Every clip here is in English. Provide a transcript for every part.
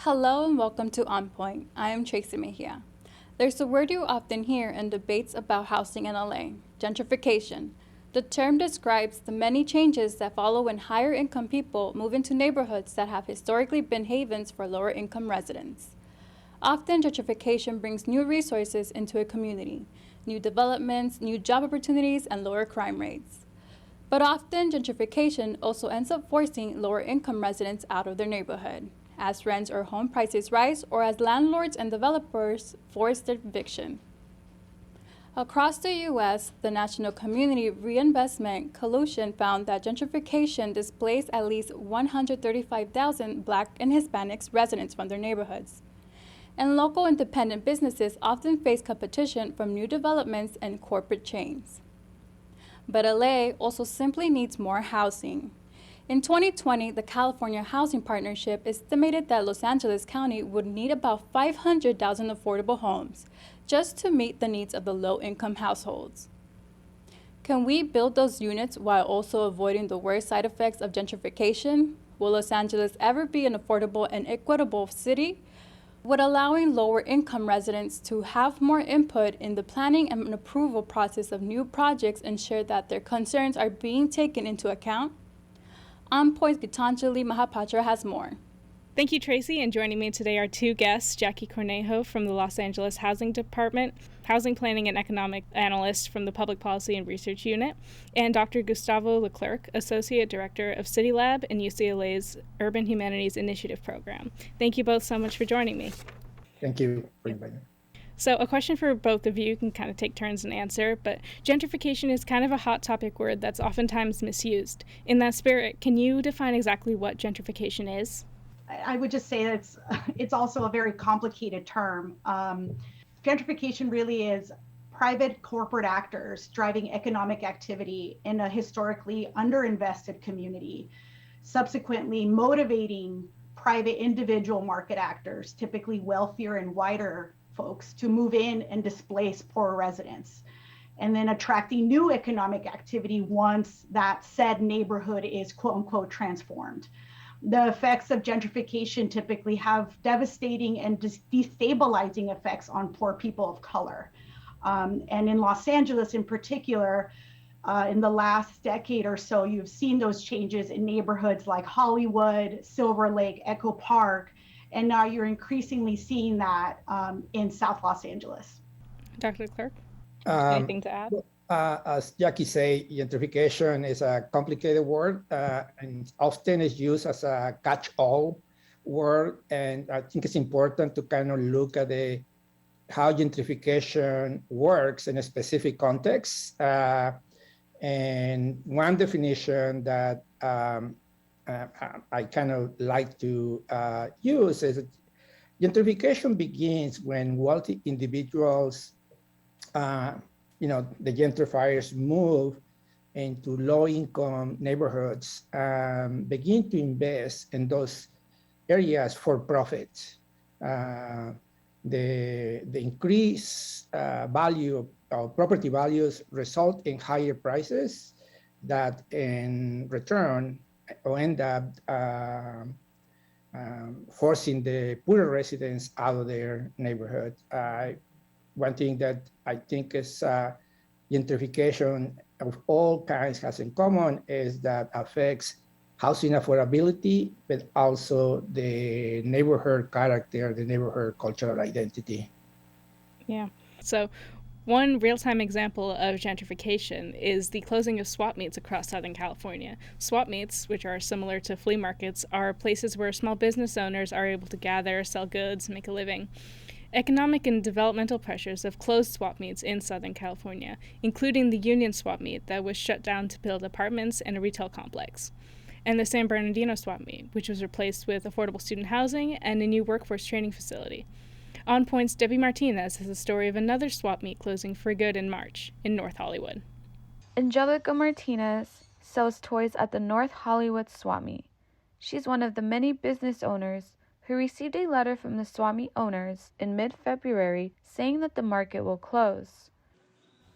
Hello and welcome to On Point. I am Tracy Mejia. There's a word you often hear in debates about housing in LA, gentrification. The term describes the many changes that follow when higher income people move into neighborhoods that have historically been havens for lower income residents. Often, gentrification brings new resources into a community, new developments, new job opportunities, and lower crime rates. But often, gentrification also ends up forcing lower income residents out of their neighborhood, as rents or home prices rise or as landlords and developers force their eviction. Across the U.S., the National Community Reinvestment Coalition found that gentrification displaced at least 135,000 Black and Hispanic residents from their neighborhoods. And local independent businesses often face competition from new developments and corporate chains. But LA also simply needs more housing. In 2020, the California Housing Partnership estimated that Los Angeles County would need about 500,000 affordable homes just to meet the needs of the low-income households. Can we build those units while also avoiding the worst side effects of gentrification? Will Los Angeles ever be an affordable and equitable city? Would allowing lower-income residents to have more input in the planning and approval process of new projects ensure that their concerns are being taken into account? On Point Gitanjali Mahapatra has more. Thank you, Tracy, and joining me today are two guests, Jackie Cornejo from the Los Angeles Housing Department, Housing Planning and Economic Analyst from the Public Policy and Research Unit, and Dr. Gustavo Leclerc, Associate Director of City Lab in UCLA's Urban Humanities Initiative Program. Thank you both so much for joining me. Thank you for inviting me. So a question for both of you, can kind of take turns and answer, but gentrification is kind of a hot topic word that's oftentimes misused. In that spirit, can you define exactly what gentrification is? I would just say that it's also a very complicated term. Gentrification really is private corporate actors driving economic activity in a historically underinvested community, subsequently motivating private individual market actors, typically wealthier and whiter folks, to move in and displace poorer residents, and then attracting new economic activity once that said neighborhood is quote unquote transformed. The effects of gentrification typically have devastating and destabilizing effects on poor people of color. And in Los Angeles in particular, in the last decade or so, you've seen those changes in neighborhoods like Hollywood, Silver Lake, Echo Park, and now you're increasingly seeing that in South Los Angeles. Dr. Leclerc, anything to add? As Jackie said, gentrification is a complicated word and often is used as a catch-all word. And I think it's important to kind of look at how gentrification works in a specific context. And one definition that I kind of like to use is that gentrification begins when wealthy individuals the gentrifiers move into low-income neighborhoods, begin to invest in those areas for profit. The increased value of property values result in higher prices that in return will end up forcing the poorer residents out of their neighborhood. One thing that I think is gentrification of all kinds has in common is that affects housing affordability, but also the neighborhood character, the neighborhood cultural identity. Yeah. So one real-time example of gentrification is the closing of swap meets across Southern California. Swap meets, which are similar to flea markets, are places where small business owners are able to gather, sell goods, make a living. Economic and developmental pressures have closed swap meets in Southern California, including the Union swap meet that was shut down to build apartments and a retail complex, and the San Bernardino swap meet, which was replaced with affordable student housing and a new workforce training facility. On Point's Debbie Martinez has a story of another swap meet closing for good in March in North Hollywood. Angelica Martinez sells toys at the North Hollywood swap meet. She's one of the many business owners who received a letter from the swap meet owners in mid-February saying that the market will close.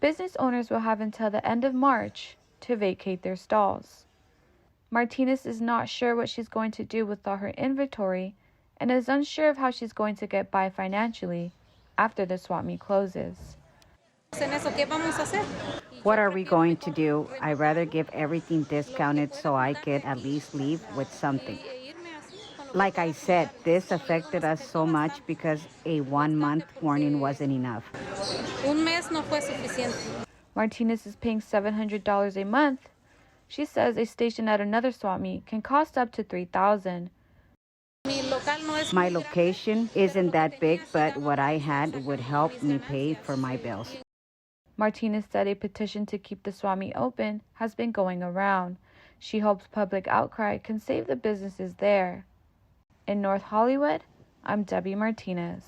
Business owners will have until the end of March to vacate their stalls. Martinez is not sure what she's going to do with all her inventory and is unsure of how she's going to get by financially after the swap meet closes. What are we going to do? I'd rather give everything discounted so I could at least leave with something. Like I said, this affected us so much because a 1-month warning wasn't enough. Martinez is paying $700 a month. She says a station at another swap meet can cost up to $3,000. My location isn't that big, but what I had would help me pay for my bills. Martinez said a petition to keep the swap meet open has been going around. She hopes public outcry can save the businesses there. In North Hollywood, I'm Debbie Martinez.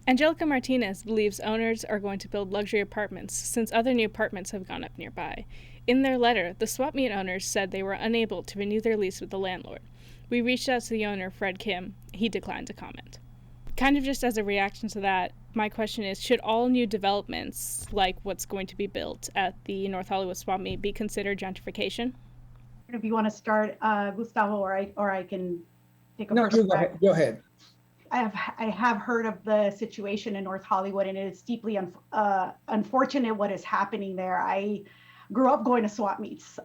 Angelica Martinez believes owners are going to build luxury apartments since other new apartments have gone up nearby. In their letter, the swap meet owners said they were unable to renew their lease with the landlord. We reached out to the owner, Fred Kim. He declined to comment. Kind of just as a reaction to that, my question is, should all new developments, like what's going to be built at the North Hollywood swap meet, be considered gentrification? If you want to start, Gustavo, or I can take a No, first. go ahead. I have heard of the situation in North Hollywood, and it is deeply unfortunate what is happening there. I grew up going to swap meets,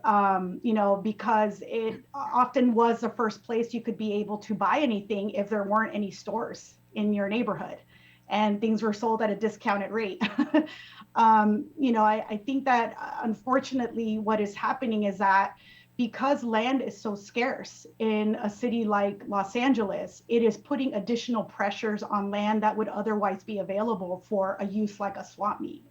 because it often was the first place you could be able to buy anything if there weren't any stores in your neighborhood, and things were sold at a discounted rate. I think that unfortunately what is happening is that because land is so scarce in a city like Los Angeles, it is putting additional pressures on land that would otherwise be available for a use like a swap meet.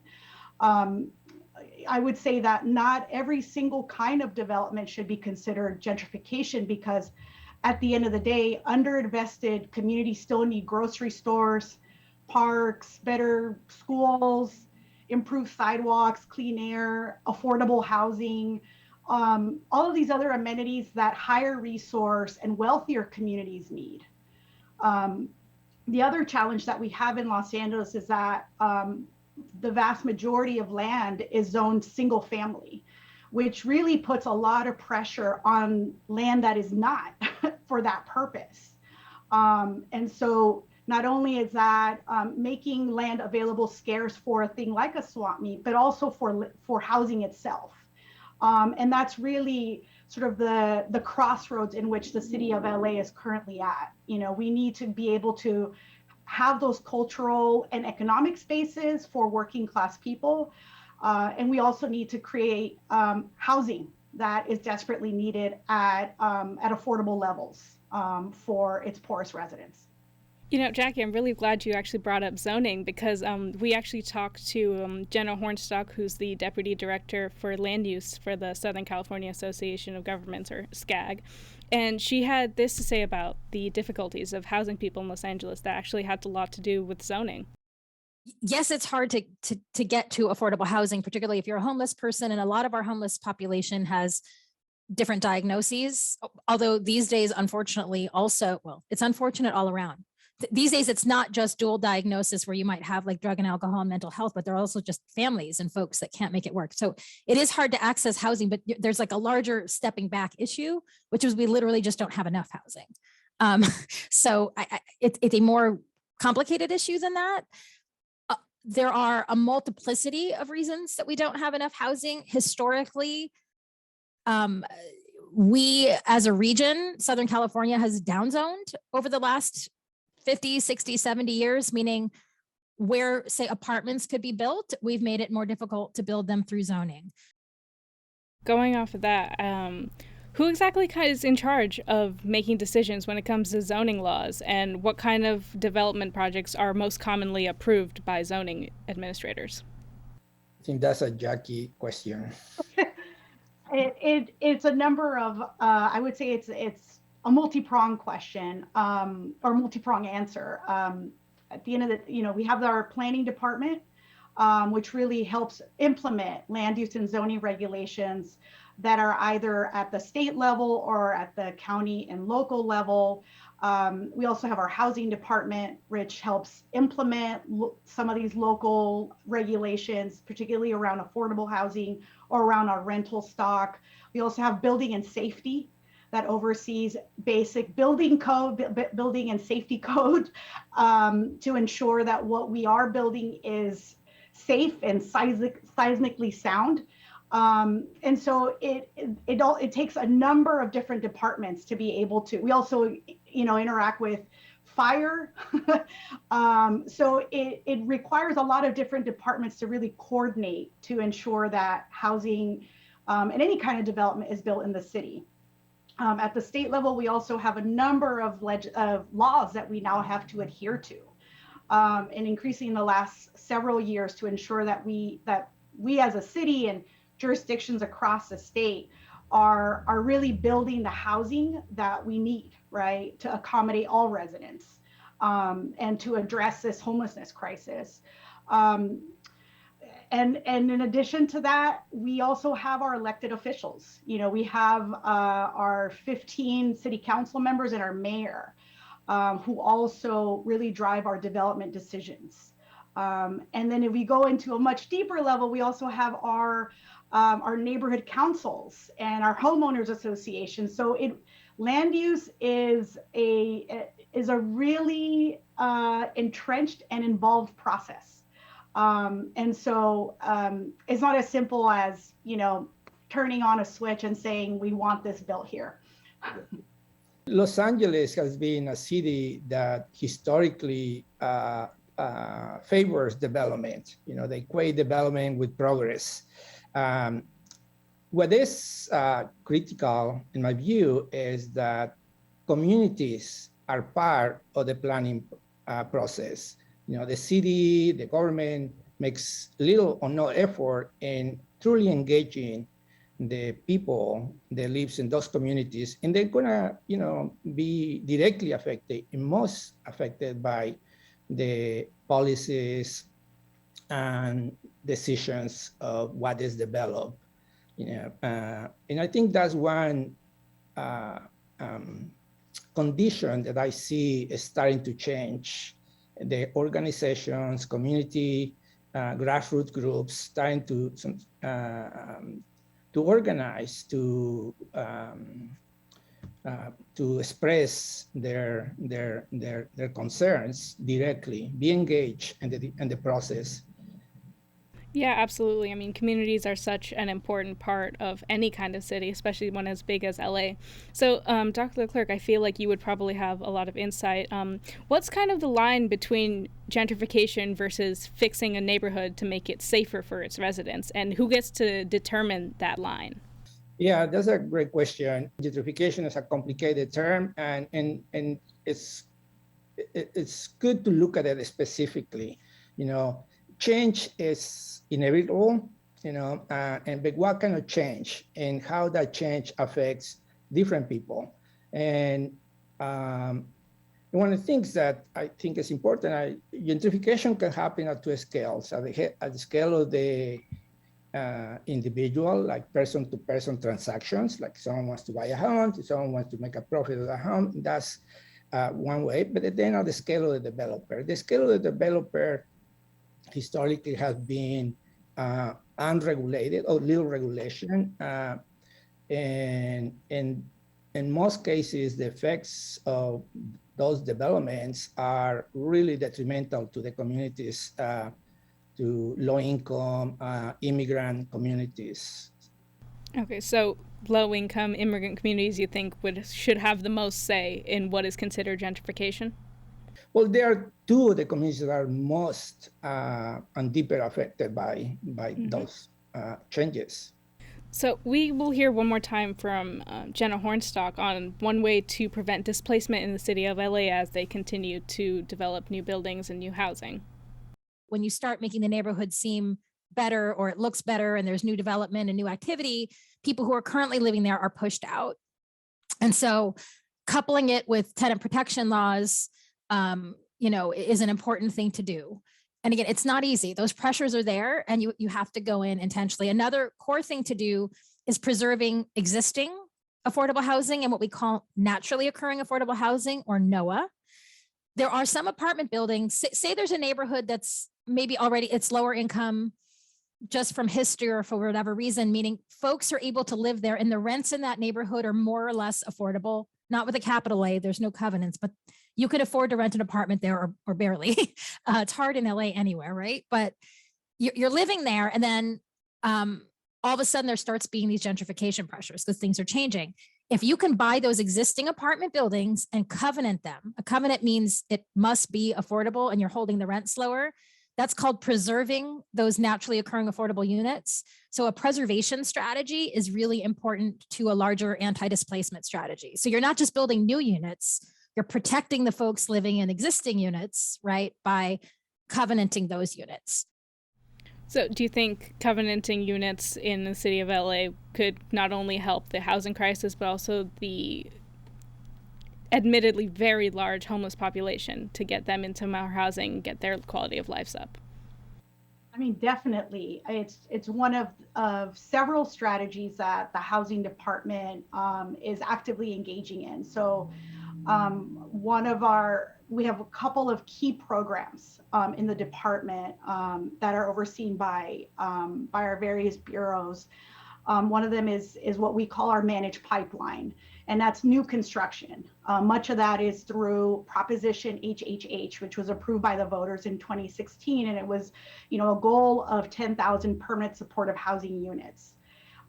I would say that not every single kind of development should be considered gentrification, because at the end of the day, underinvested communities still need grocery stores, parks, better schools, improved sidewalks, clean air, affordable housing, all of these other amenities that higher resource and wealthier communities need. The other challenge that we have in Los Angeles is that the vast majority of land is zoned single family, which really puts a lot of pressure on land that is not for that purpose. And so not only is that making land available scarce for a thing like a swap meet, but also for housing itself. And that's really sort of the crossroads in which the city of LA is currently at. We need to be able to have those cultural and economic spaces for working class people. And we also need to create housing that is desperately needed at affordable levels for its poorest residents. Jackie, I'm really glad you actually brought up zoning, because we actually talked to Jenna Hornstock, who's the Deputy Director for Land Use for the Southern California Association of Governments, or SCAG, and she had this to say about the difficulties of housing people in Los Angeles that actually had a lot to do with zoning. Yes, it's hard to get to affordable housing, particularly if you're a homeless person, and a lot of our homeless population has different diagnoses, although these days, unfortunately, also, well, it's unfortunate all around. These days, it's not just dual diagnosis where you might have like drug and alcohol and mental health, but they're also just families and folks that can't make it work. So it is hard to access housing, but there's like a larger stepping back issue, which is we literally just don't have enough housing. So it's a more complicated issue than that. There are a multiplicity of reasons that we don't have enough housing. Historically, we as a region, Southern California has downzoned over the last 50, 60, 70 years, meaning where, say, apartments could be built, we've made it more difficult to build them through zoning. Going off of that, who exactly is in charge of making decisions when it comes to zoning laws, and what kind of development projects are most commonly approved by zoning administrators? I think that's a Jackie question. It's a number of, I would say it's a multi-pronged question, or multi-pronged answer. At the end of the, we have our planning department, which really helps implement land use and zoning regulations that are either at the state level or at the county and local level. We also have our housing department, which helps implement some of these local regulations, particularly around affordable housing or around our rental stock. We also have building and safety that oversees basic building code, building and safety code, to ensure that what we are building is safe and seismically sound. And so it takes a number of different departments to be able to. We also, interact with fire. So it requires a lot of different departments to really coordinate to ensure that housing and any kind of development is built in the city. At the state level, we also have a number of laws that we now have to adhere to, and increasing in the last several years to ensure that we as a city and jurisdictions across the state are really building the housing that we need, right, to accommodate all residents, and to address this homelessness crisis. And in addition to that, we also have our elected officials. We have our 15 city council members and our mayor, who also really drive our development decisions. And then if we go into a much deeper level, we also have our neighborhood councils and our homeowners association. So land use is a really entrenched and involved process. And so it's not as simple as, turning on a switch and saying, we want this built here. Los Angeles has been a city that historically favors development. They equate development with progress. What is critical, in my view, is that communities are part of the planning process. The city, the government makes little or no effort in truly engaging the people that lives in those communities, and they're gonna, be directly affected and most affected by the policies and decisions of what is developed. And I think that's one condition that I see is starting to change. The organizations, community, grassroots groups starting to organize, to express their concerns directly, be engaged in the process. Yeah, absolutely. I mean, communities are such an important part of any kind of city, especially one as big as LA. So, Dr. Leclerc, I feel like you would probably have a lot of insight. What's kind of the line between gentrification versus fixing a neighborhood to make it safer for its residents, and who gets to determine that line? Yeah, that's a great question. Gentrification is a complicated term, and it's good to look at it specifically. Change is inevitable, but what kind of change and how that change affects different people. And one of the things that I think is important, gentrification can happen at two scales. At the scale of the individual, like person-to-person transactions, like someone wants to buy a home, someone wants to make a profit of a home, that's one way. But then at the scale of the developer. The scale of the developer historically has been unregulated or little regulation. And in most cases, the effects of those developments are really detrimental to the communities, to low-income immigrant communities. Okay, so low-income immigrant communities, you think, should have the most say in what is considered gentrification? Well, there are two of the communities that are most and deeper affected by those changes. So we will hear one more time from Jenna Hornstock on one way to prevent displacement in the city of LA as they continue to develop new buildings and new housing. When you start making the neighborhood seem better, or it looks better, and there's new development and new activity, people who are currently living there are pushed out. And so coupling it with tenant protection laws, is an important thing to do. And again, it's not easy. Those pressures are there, and you have to go in intentionally. Another core thing to do is preserving existing affordable housing and what we call naturally occurring affordable housing, or NOAA. There are some apartment buildings, say there's a neighborhood that's maybe already, it's lower income, just from history or for whatever reason, meaning folks are able to live there and the rents in that neighborhood are more or less affordable, not with a capital A, there's no covenants, but you could afford to rent an apartment there or barely. It's hard in LA anywhere, right? But you're living there, and then all of a sudden there starts being these gentrification pressures because things are changing. If you can buy those existing apartment buildings and covenant them, a covenant means it must be affordable and you're holding the rent slower. That's called preserving those naturally occurring affordable units. So a preservation strategy is really important to a larger anti-displacement strategy. So you're not just building new units, you're protecting the folks living in existing units, right, by covenanting those units. So do you think covenanting units in the city of LA could not only help the housing crisis, but also the admittedly very large homeless population to get them into more housing, get their quality of lives up? I mean, definitely. It's one of several strategies that the housing department is actively engaging in. So we have a couple of key programs in the department that are overseen by our various bureaus. One of them is what we call our managed pipeline, and that's new construction. Much of that is through Proposition HHH, which was approved by the voters in 2016, and it was, a goal of 10,000 permanent supportive housing units.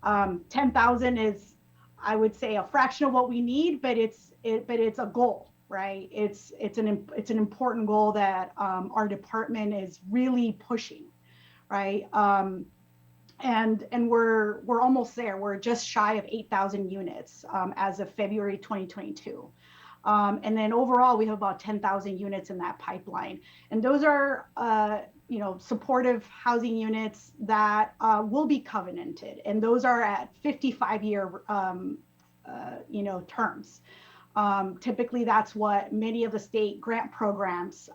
10,000 is, I would say, a fraction of what we need, but it's a goal, right? It's an important goal that our department is really pushing, right? And we're almost there. We're just shy of 8,000 units as of February 2022. And then overall, we have about 10,000 units in that pipeline. And those are, supportive housing units that will be covenanted. And those are at 55-year, terms. Typically, that's what many of the state grant programs,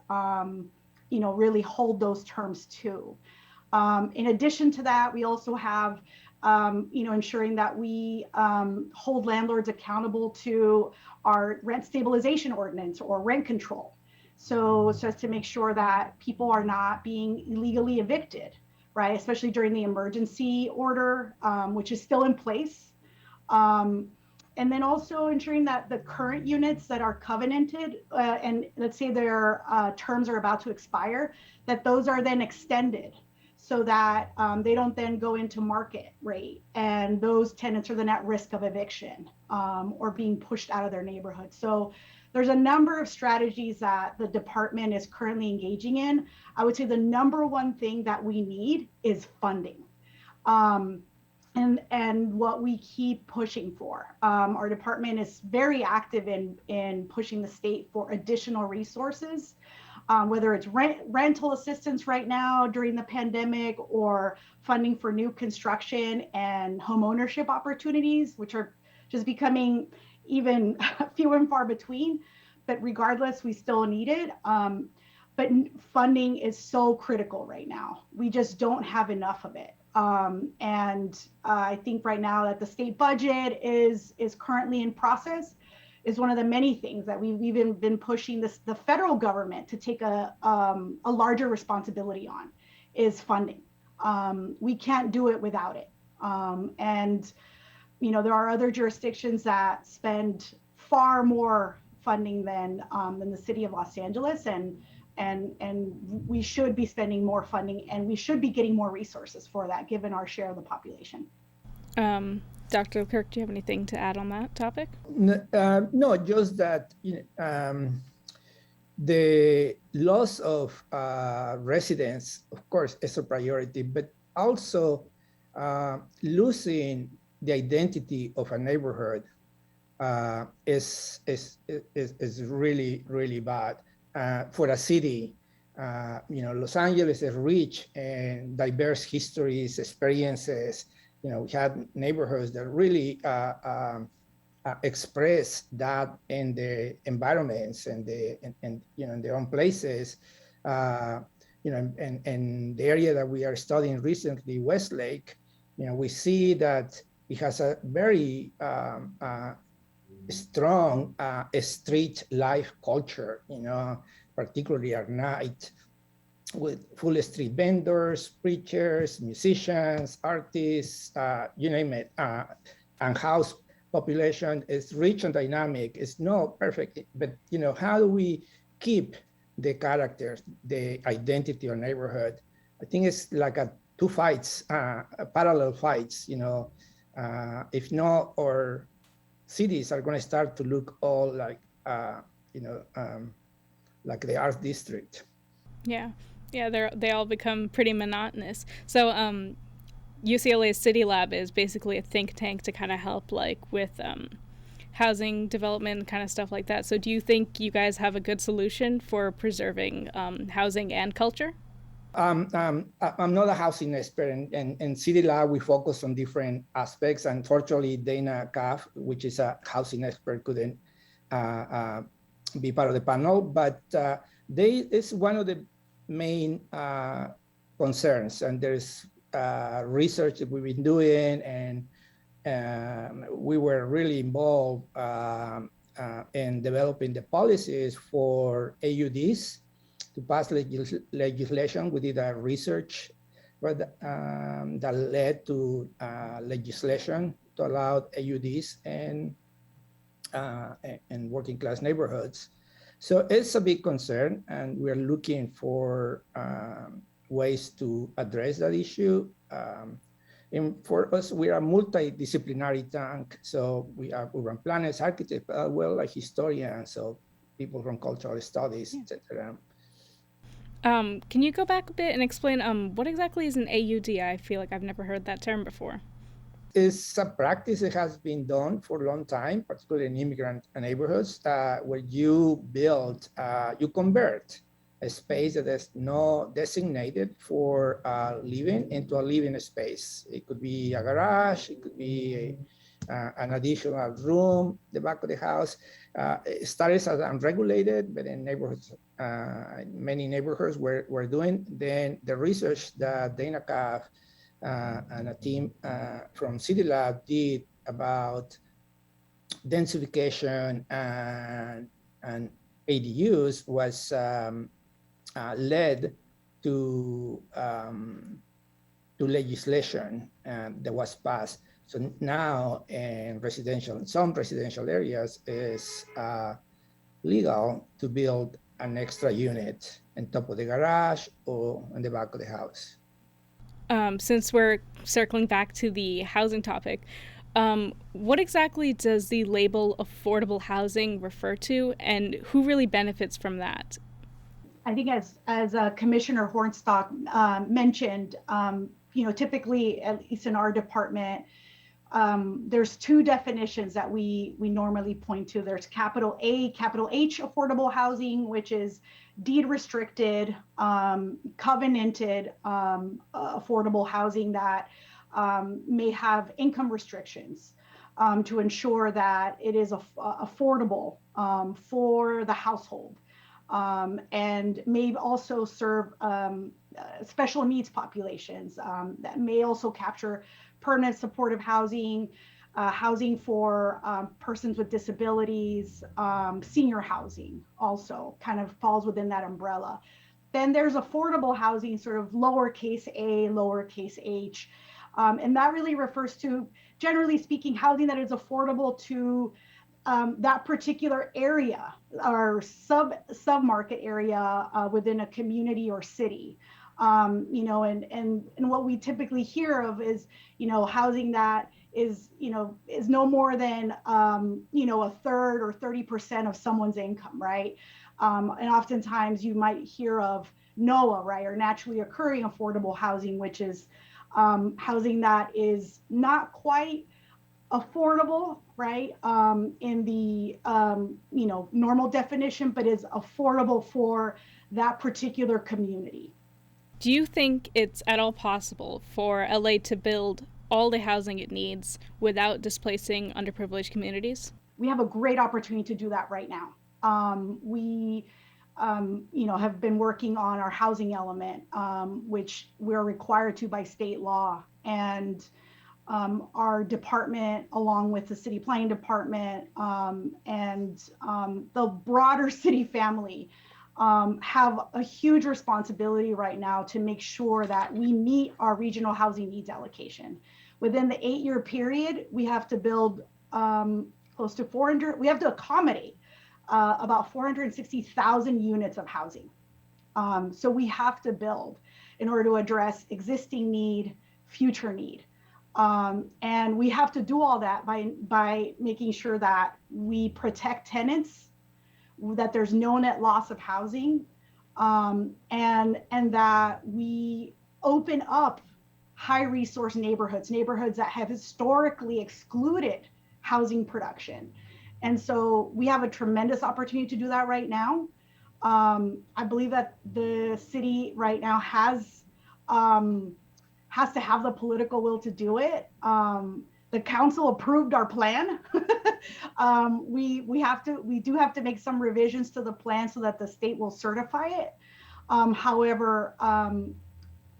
really hold those terms to. In addition to that, we also have, ensuring that we hold landlords accountable to our rent stabilization ordinance or rent control. So as to make sure that people are not being illegally evicted, right? Especially during the emergency order, which is still in place. And then also ensuring that the current units that are covenanted, and let's say their terms are about to expire, that those are then extended so that they don't then go into market rate. And those tenants are then at risk of eviction or being pushed out of their neighborhood. So there's a number of strategies that the department is currently engaging in. I would say the number one thing that we need is funding. And what we keep pushing for. Our department is very active in pushing the state for additional resources, whether it's rental assistance right now during the pandemic or funding for new construction and home ownership opportunities, which are just becoming even few and far between. But regardless, we still need it. But funding is so critical right now. We just don't have enough of it. And I think right now that the state budget is currently in process is one of the many things that we've even been pushing the federal government to take a larger responsibility on is funding. We can't do it without it. And there are other jurisdictions that spend far more funding than the city of Los Angeles, and we should be spending more funding, and we should be getting more resources for that, given our share of the population. Dr. Leclerc, do you have anything to add on that topic? No, just that the loss of residents, of course, is a priority, but also losing the identity of a neighborhood is really, really bad. For a city, Los Angeles is rich in diverse histories, experiences. We had neighborhoods that really express that in the environments and in their own places. And the area that we are studying recently, Westlake, we see that it has a very strong street life culture, particularly at night. with full street vendors, preachers, musicians, artists, you name it. And house population is rich and dynamic. It's not perfect, but how do we keep the characters, the identity of neighborhood? I think it's like two fights, parallel fights. If not, our cities are going to start to look all like like the art district. Yeah, they all become pretty monotonous. So UCLA's City Lab is basically a think tank to kind of help with housing development, kind of stuff like that. So do you think you guys have a good solution for preserving housing and culture? I'm not a housing expert, and in City Lab we focus on different aspects. Unfortunately, Dana Kaff, which is a housing expert, couldn't be part of the panel, but it's one of the main concerns, and there's research that we've been doing, and we were really involved in developing the policies for AUDs to pass legislation. We did a research that led to legislation to allow AUDs and working class neighborhoods. So it's a big concern, and we're looking for ways to address that issue. And for us, we are a multidisciplinary tank. So we are urban planners, architects, well, like historians, so people from cultural studies, etc. Can you go back a bit and explain what exactly is an AUD? I feel like I've never heard that term before. It's a practice that has been done for a long time, particularly in immigrant neighborhoods, where you build, you convert a space that is not designated for living into a living space. It could be a garage, it could be an additional room, the back of the house. It started as unregulated, but in neighborhoods, many neighborhoods were doing. Then the research that Dana Kaff and a team from City Lab did about densification and ADUs was led to legislation that was passed. So now in some residential areas is legal to build an extra unit on top of the garage or on the back of the house. Since we're circling back to the housing topic, what exactly does the label affordable housing refer to, and who really benefits from that? I think as Commissioner Hornstock mentioned, typically, at least in our department, there's two definitions that we normally point to. There's capital A, capital H affordable housing, which is deed restricted, covenanted affordable housing that may have income restrictions to ensure that it is affordable for the household, and may also serve special needs populations that may also capture permanent supportive housing, housing for persons with disabilities, senior housing also kind of falls within that umbrella. Then there's affordable housing, sort of lowercase a, lowercase h. And that really refers to, generally speaking, housing that is affordable to that particular area or sub-market area within a community or city. And what we typically hear of is, housing that is no more than, a third or 30% of someone's income, right? And oftentimes you might hear of NOAA, right, or naturally occurring affordable housing, which is housing that is not quite affordable, right, in the, normal definition, but is affordable for that particular community. Do you think it's at all possible for LA to build all the housing it needs without displacing underprivileged communities? We have a great opportunity to do that right now. We, have been working on our housing element, which we're required to by state law. And our department, along with the city planning department and the broader city family, have a huge responsibility right now to make sure that we meet our regional housing needs allocation. Within the 8-year period, we have to build close to 400, we have to accommodate about 460,000 units of housing. So we have to build in order to address existing need, future need. And we have to do all that by making sure that we protect tenants, that there's no net loss of housing, and that we open up high resource neighborhoods that have historically excluded housing production. And so we have a tremendous opportunity to do that right now. I believe that the city right now has to have the political will to do it. The council approved our plan. We do have to make some revisions to the plan so that the state will certify it. However,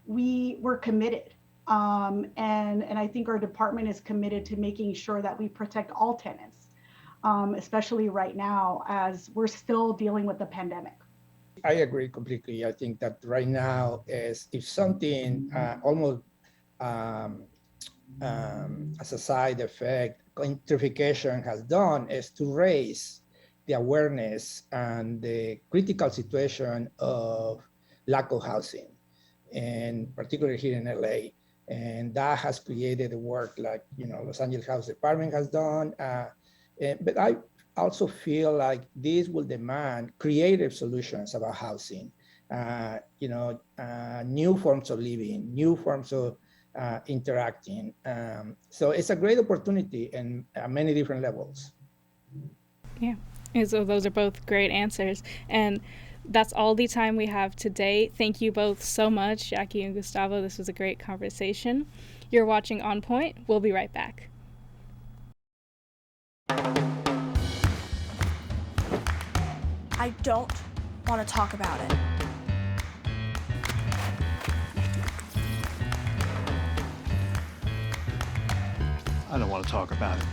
we're committed. And I think our department is committed to making sure that we protect all tenants, especially right now as we're still dealing with the pandemic. I agree completely. I think that right now is if something almost as a side effect, gentrification has done is to raise the awareness and the critical situation of lack of housing, and particularly here in LA. And that has created a work like, Los Angeles House Department has done. But I also feel like this will demand creative solutions about housing, new forms of living, new forms of interacting. So it's a great opportunity in many different levels. Yeah, and so those are both great answers. And that's all the time we have today. Thank you both so much, Jackie and Gustavo. This was a great conversation. You're watching On Point. We'll be right back. I don't want to talk about it. I don't want to talk about it.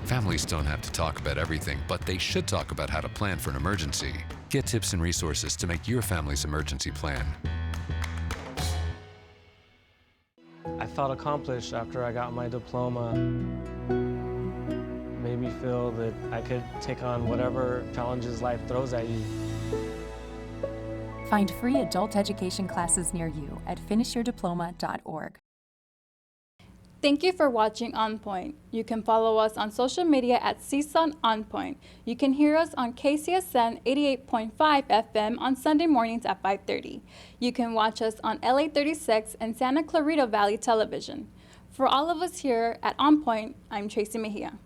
Families don't have to talk about everything, but they should talk about how to plan for an emergency. Get tips and resources to make your family's emergency plan. I felt accomplished after I got my diploma. Made me feel that I could take on whatever challenges life throws at you. Find free adult education classes near you at finishyourdiploma.org. Thank you for watching On Point. You can follow us on social media at CSUN On Point. You can hear us on KCSN 88.5 FM on Sunday mornings at 5:30. You can watch us on LA 36 and Santa Clarita Valley Television. For all of us here at On Point, I'm Tracy Mejia.